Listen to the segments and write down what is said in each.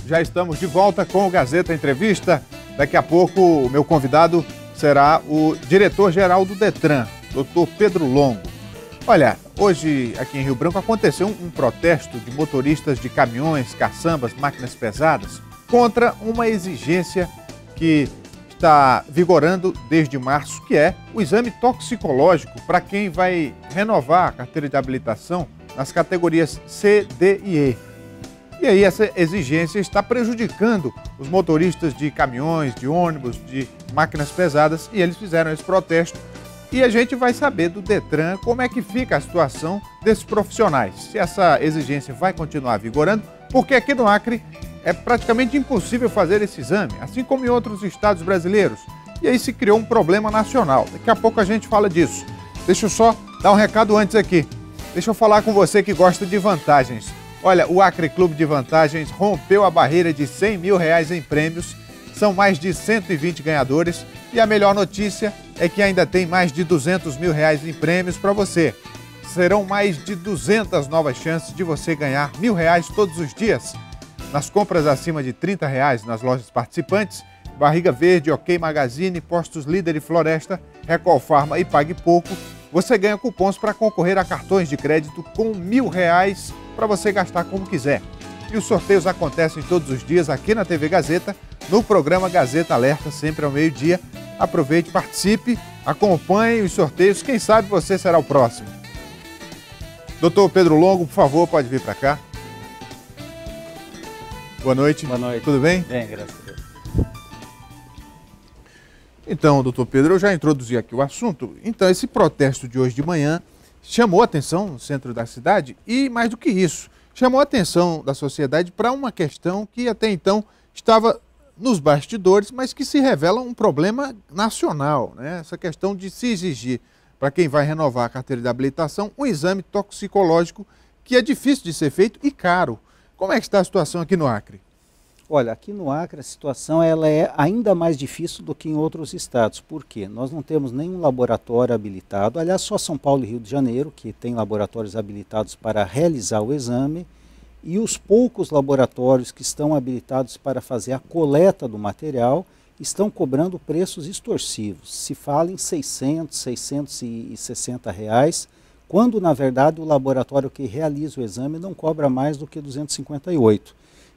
já estamos de volta com o Gazeta Entrevista. Daqui a pouco o meu convidado será o diretor-geral do Detran, Dr. Pedro Longo. Olha, hoje aqui em Rio Branco aconteceu um protesto de motoristas de caminhões, caçambas, máquinas pesadas contra uma exigência que está vigorando desde março, que é o exame toxicológico para quem vai renovar a carteira de habilitação nas categorias C, D e E. E aí essa exigência está prejudicando os motoristas de caminhões, de ônibus, de máquinas pesadas, e eles fizeram esse protesto. E a gente vai saber do Detran como é que fica a situação desses profissionais, se essa exigência vai continuar vigorando, porque aqui no Acre é praticamente impossível fazer esse exame, assim como em outros estados brasileiros. E aí se criou um problema nacional. Daqui a pouco a gente fala disso. Deixa eu só dar um recado antes aqui. Deixa eu falar com você que gosta de vantagens. Olha, o Acre Clube de Vantagens rompeu a barreira de R$100 mil em prêmios. São mais de 120 ganhadores. E a melhor notícia é que ainda tem mais de R$200 mil em prêmios para você. Serão mais de 200 novas chances de você ganhar R$1.000 todos os dias. Nas compras acima de R$30 nas lojas participantes, Barriga Verde, OK Magazine, Postos Líder e Floresta, Recol Farma e Pague Pouco, você ganha cupons para concorrer a cartões de crédito com R$1.000 para você gastar como quiser. E os sorteios acontecem todos os dias aqui na TV Gazeta, no programa Gazeta Alerta, sempre ao meio-dia. Aproveite, participe, acompanhe os sorteios, quem sabe você será o próximo. Doutor Pedro Longo, por favor, pode vir para cá. Boa noite. Boa noite. Tudo bem? Bem, graças a Deus. Então, doutor Pedro, eu já introduzi aqui o assunto. Então, esse protesto de hoje de manhã chamou a atenção no centro da cidade e, mais do que isso, chamou a atenção da sociedade para uma questão que até então estava nos bastidores, mas que se revela um problema nacional, né? Essa questão de se exigir para quem vai renovar a carteira de habilitação um exame toxicológico que é difícil de ser feito e caro. Como é que está a situação aqui no Acre? Olha, aqui no Acre a situação ela é ainda mais difícil do que em outros estados. Por quê? Nós não temos nenhum laboratório habilitado. Aliás, só São Paulo e Rio de Janeiro que tem laboratórios habilitados para realizar o exame. E os poucos laboratórios que estão habilitados para fazer a coleta do material estão cobrando preços extorsivos. Se fala em R$600, R$660, quando na verdade o laboratório que realiza o exame não cobra mais do que R$258.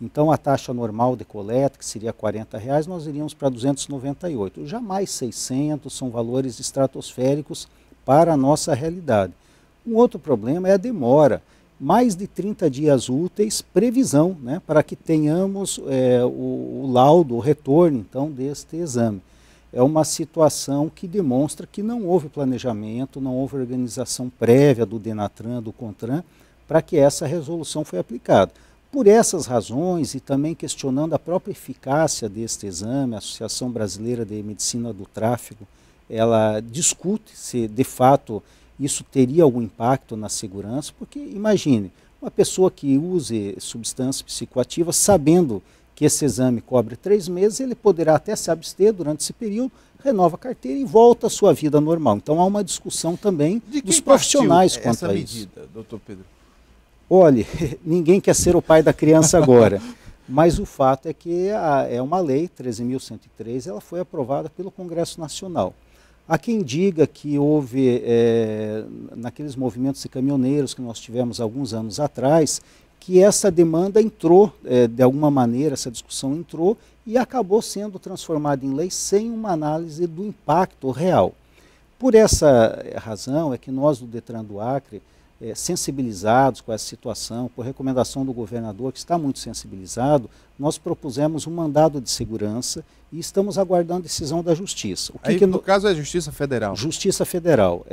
Então a taxa normal de coleta, que seria R$40, nós iríamos para 298. Jamais 600, são valores estratosféricos para a nossa realidade. Um outro problema é a demora. Mais de 30 dias úteis, previsão, né, para que tenhamos o laudo, o retorno então deste exame. É uma situação que demonstra que não houve planejamento, não houve organização prévia do Denatran, do CONTRAN, para que essa resolução foi aplicada. Por essas razões e também questionando a própria eficácia deste exame, a Associação Brasileira de Medicina do Tráfego, ela discute se de fato isso teria algum impacto na segurança, porque imagine, uma pessoa que use substâncias psicoativas sabendo que esse exame cobre 3 meses, ele poderá até se abster durante esse período, renova a carteira e volta à sua vida normal. Então há uma discussão também dos profissionais quanto a isso. Medida, doutor Pedro? Olha, ninguém quer ser o pai da criança agora, mas o fato é que é uma lei, 13.103, ela foi aprovada pelo Congresso Nacional. Há quem diga que houve, naqueles movimentos de caminhoneiros que nós tivemos alguns anos atrás, que essa demanda entrou, de alguma maneira, essa discussão entrou e acabou sendo transformada em lei sem uma análise do impacto real. Por essa razão é que nós do Detran do Acre, sensibilizados com essa situação, por recomendação do governador, que está muito sensibilizado, nós propusemos um mandado de segurança e estamos aguardando a decisão da Justiça. No caso é a Justiça Federal? Justiça Federal.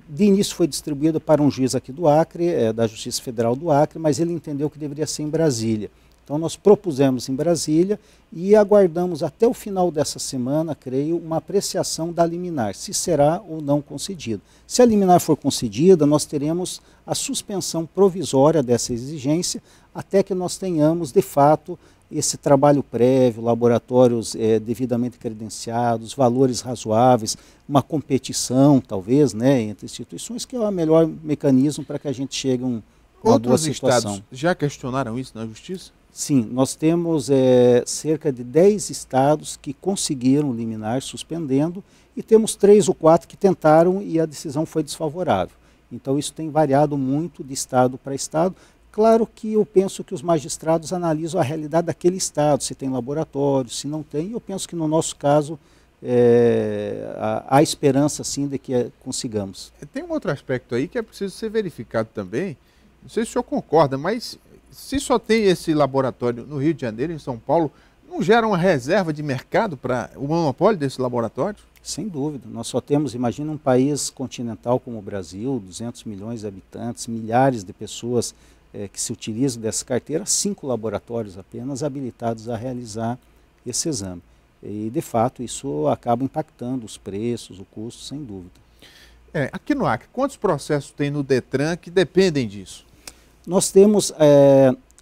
De início foi distribuído para um juiz aqui do Acre, da Justiça Federal do Acre, mas ele entendeu que deveria ser em Brasília. Então nós propusemos em Brasília e aguardamos até o final dessa semana, creio, uma apreciação da liminar, se será ou não concedido. Se a liminar for concedida, nós teremos a suspensão provisória dessa exigência até que nós tenhamos, de fato, esse trabalho prévio, laboratórios devidamente credenciados, valores razoáveis, uma competição, talvez, né, entre instituições, que é o melhor mecanismo para que a gente chegue a uma boa situação. Outros estados já questionaram isso na Justiça? Sim, nós temos cerca de 10 estados que conseguiram liminar suspendendo e temos 3 ou 4 que tentaram e a decisão foi desfavorável. Então isso tem variado muito de estado para estado. Claro que eu penso que os magistrados analisam a realidade daquele estado, se tem laboratório, se não tem. Eu penso que no nosso caso há esperança sim de que consigamos. Tem um outro aspecto aí que é preciso ser verificado também. Não sei se o senhor concorda, mas se só tem esse laboratório no Rio de Janeiro, em São Paulo, não gera uma reserva de mercado para o monopólio desse laboratório? Sem dúvida. Nós só temos, imagina um país continental como o Brasil, 200 milhões de habitantes, milhares de pessoas que se utilizam dessa carteira, 5 laboratórios apenas habilitados a realizar esse exame. E, de fato, isso acaba impactando os preços, o custo, sem dúvida. Aqui no Acre, quantos processos tem no Detran que dependem disso? Nós temos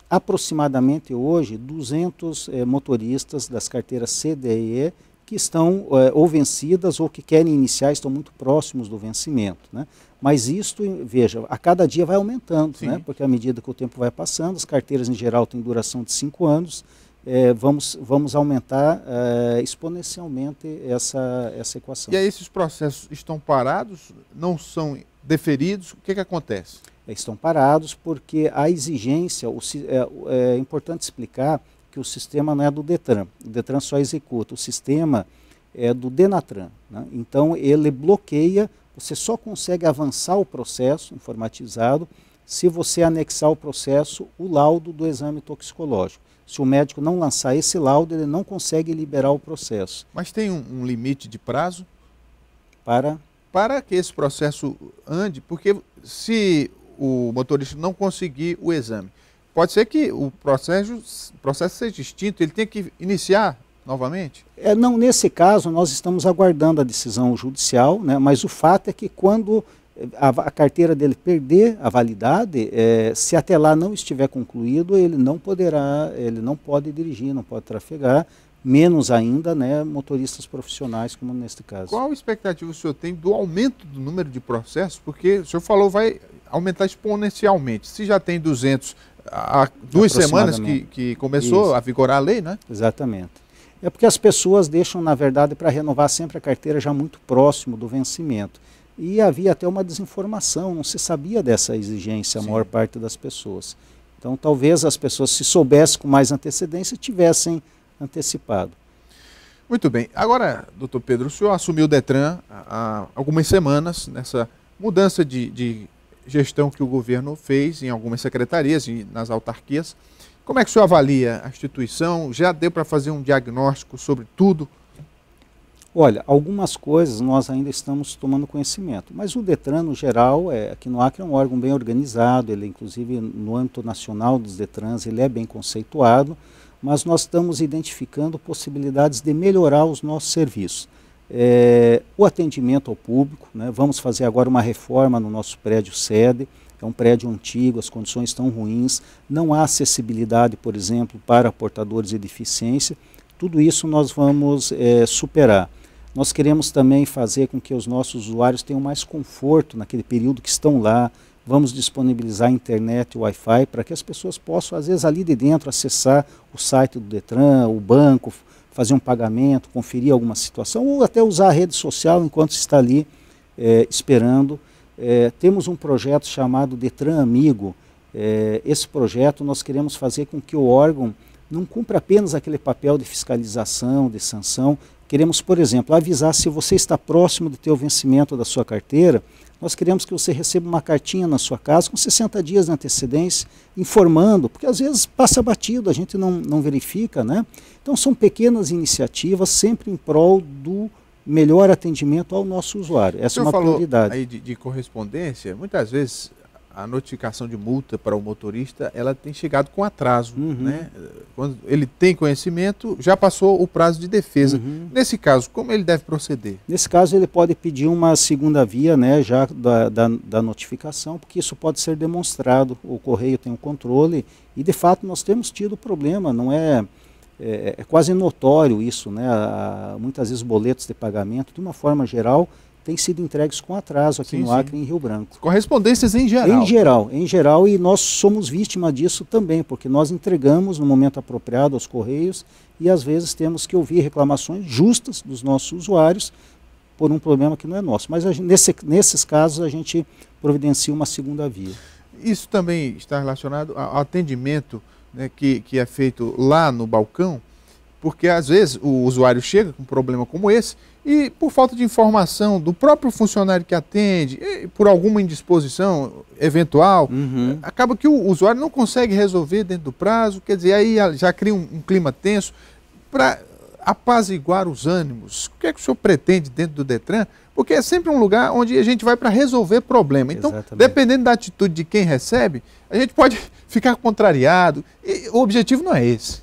aproximadamente hoje 200 motoristas das carteiras C, D e E que estão ou vencidas ou que querem iniciar, estão muito próximos do vencimento, né? Mas isto, veja, a cada dia vai aumentando, né? Porque à medida que o tempo vai passando, as carteiras em geral têm duração de 5 anos, vamos aumentar exponencialmente essa equação. E aí esses processos estão parados, não são deferidos, o que acontece? Estão parados porque a exigência, é importante explicar que o sistema não é do Detran, o Detran só executa, o sistema é do Denatran, né? Então ele bloqueia, você só consegue avançar o processo informatizado se você anexar ao processo o laudo do exame toxicológico. Se o médico não lançar esse laudo, ele não consegue liberar o processo. Mas tem um limite de prazo? Para que esse processo ande, porque se o motorista não conseguir o exame, pode ser que o processo seja extinto, ele tem que iniciar novamente? Não, nesse caso nós estamos aguardando a decisão judicial, né, mas o fato é que quando a carteira dele perder a validade, se até lá não estiver concluído, ele não pode dirigir, não pode trafegar, menos ainda, né, motoristas profissionais, como neste caso. Qual a expectativa o senhor tem do aumento do número de processos? Porque o senhor falou vai aumentar exponencialmente. Se já tem 200 há 2 semanas que começou a vigorar a lei, né? Exatamente. É porque as pessoas deixam, na verdade, para renovar sempre a carteira já muito próximo do vencimento. E havia até uma desinformação, não se sabia dessa exigência, a maior parte das pessoas. Então, talvez as pessoas, se soubessem com mais antecedência, tivessem antecipado. Muito bem. Agora, doutor Pedro, o senhor assumiu o Detran há algumas semanas, nessa mudança de gestão que o governo fez em algumas secretarias e nas autarquias. Como é que o senhor avalia a instituição? Já deu para fazer um diagnóstico sobre tudo? Olha, algumas coisas nós ainda estamos tomando conhecimento, mas o Detran, no geral, aqui no Acre é um órgão bem organizado, ele inclusive no âmbito nacional dos Detrans, ele é bem conceituado, mas nós estamos identificando possibilidades de melhorar os nossos serviços. O atendimento ao público, né, vamos fazer agora uma reforma no nosso prédio sede, é um prédio antigo, as condições estão ruins, não há acessibilidade, por exemplo, para portadores de deficiência, tudo isso nós vamos superar. Nós queremos também fazer com que os nossos usuários tenham mais conforto naquele período que estão lá, vamos disponibilizar internet e Wi-Fi para que as pessoas possam, às vezes, ali de dentro, acessar o site do Detran, o banco, fazer um pagamento, conferir alguma situação, ou até usar a rede social enquanto está ali esperando. Temos um projeto chamado Detran Amigo. Esse projeto nós queremos fazer com que o órgão não cumpra apenas aquele papel de fiscalização, de sanção. Queremos, por exemplo, avisar se você está próximo de ter o vencimento da sua carteira. Nós queremos que você receba uma cartinha na sua casa com 60 dias de antecedência, informando, porque às vezes passa batido, a gente não verifica, né? Então são pequenas iniciativas sempre em prol do melhor atendimento ao nosso usuário. Essa é uma prioridade. Aí de correspondência, muitas vezes a notificação de multa para o motorista, ela tem chegado com atraso, né? Quando ele tem conhecimento, já passou o prazo de defesa. Nesse caso, como ele deve proceder? Nesse caso, ele pode pedir uma segunda via, né, já da notificação, porque isso pode ser demonstrado. O Correio tem um controle e, de fato, nós temos tido problema, não é quase notório isso, né? Muitas vezes boletos de pagamento, de uma forma geral, têm sido entregues com atraso aqui no Acre e em Rio Branco. Correspondências em geral. Em geral, e nós somos vítima disso também, porque nós entregamos no momento apropriado aos Correios e às vezes temos que ouvir reclamações justas dos nossos usuários por um problema que não é nosso. Mas nesses casos a gente providencia uma segunda via. Isso também está relacionado ao atendimento, né, que é feito lá no balcão, porque às vezes o usuário chega com um problema como esse e por falta de informação do próprio funcionário que atende, por alguma indisposição eventual, acaba que o usuário não consegue resolver dentro do prazo, quer dizer, aí já cria um clima tenso. Para apaziguar os ânimos, o que é que o senhor pretende dentro do Detran? Porque é sempre um lugar onde a gente vai para resolver problema. Então, dependendo da atitude de quem recebe, a gente pode ficar contrariado. E o objetivo não é esse.